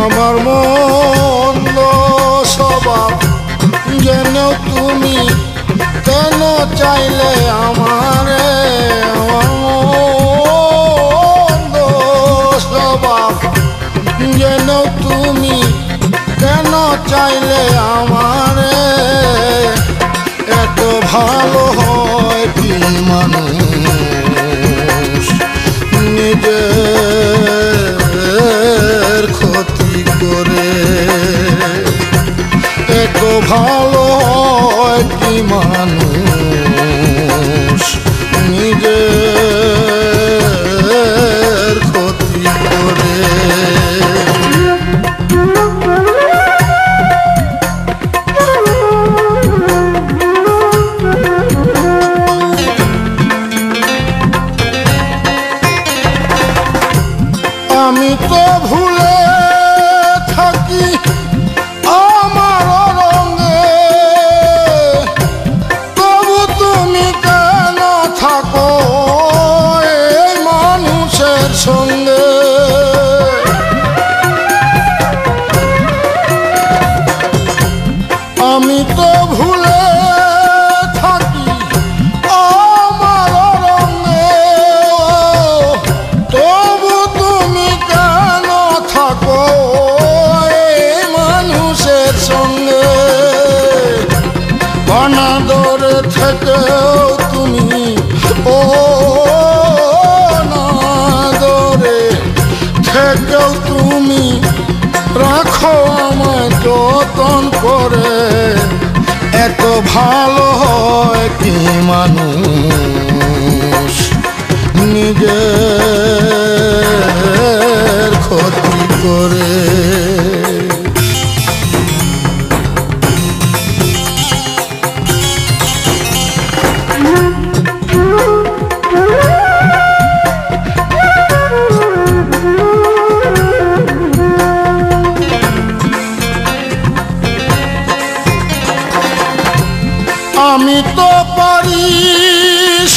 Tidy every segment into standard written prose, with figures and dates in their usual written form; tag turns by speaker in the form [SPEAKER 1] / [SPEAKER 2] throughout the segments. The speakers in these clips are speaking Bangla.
[SPEAKER 1] আমার মন্দ স্বভাব জেনেও তুমি কেন চাইলে আমারে? আমার মন্দ স্বভাব জেনেও তুমি কেন চাইলে আমারে? এত ভালো হয় কি মানুষ নিজের ক্ষতি করে? এত ভালো হয় কি মানুষ নিজের ক্ষতি করে? আমি তো ভুলে থাকি আমার রঙে, তবু তুমি কেন থাকো এই মানুষের সঙ্গে? আমি তো ভুলে থাকি আমার রঙে, তবু তুমি কেন থাকো এই মানুষের সঙ্গে? অনাদরে থেকেও তুমি, ও অনাদরে থেকেও তুমি রাখো আমায় যতন করে। এত ভালো হয় কি মানুষ নিজের ক্ষতি করে? আমি তো পারি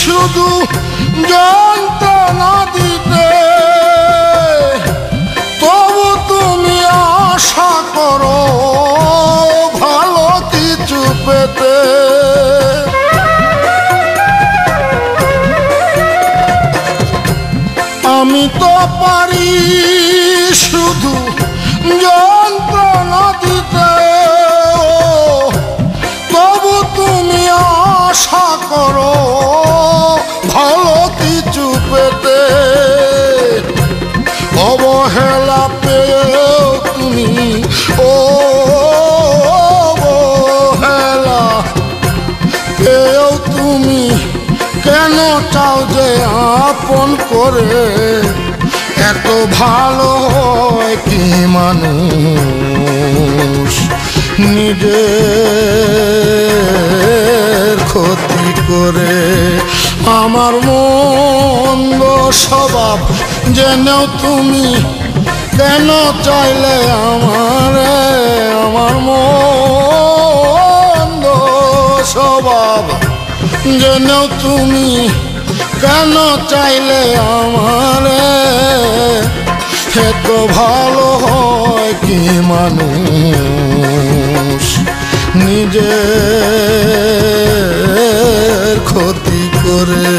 [SPEAKER 1] শুধু যন্ত্রণা দিতে, তবু তুমি আশা করো ভালো কিছু পেতে। আমি তো পারি শুধু যন্ত্রণা দিতে, তবু তুমি আশা করো ভালো কিছু পেতে। অবহেলা পেয়েও তুমি, ও অবহেলা পেয়েও তুমি কেন চাও যে আপন করে? এত ভালো হয় কি মানুষ নিজের ক্ষতি করে? আমার মন্দ স্বভাব জেনেও তুমি কেন চাইলে আমারে? আমার মন্দ স্বভাব জেনেও তুমি কেন চাইলে আমারে? এত ভালো হয় কি মানুষ নিজের ক্ষতি করে?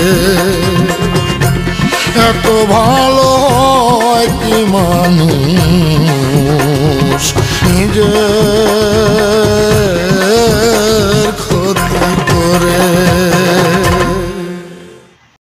[SPEAKER 1] এত ভালো হয় কি মানুষ নিজের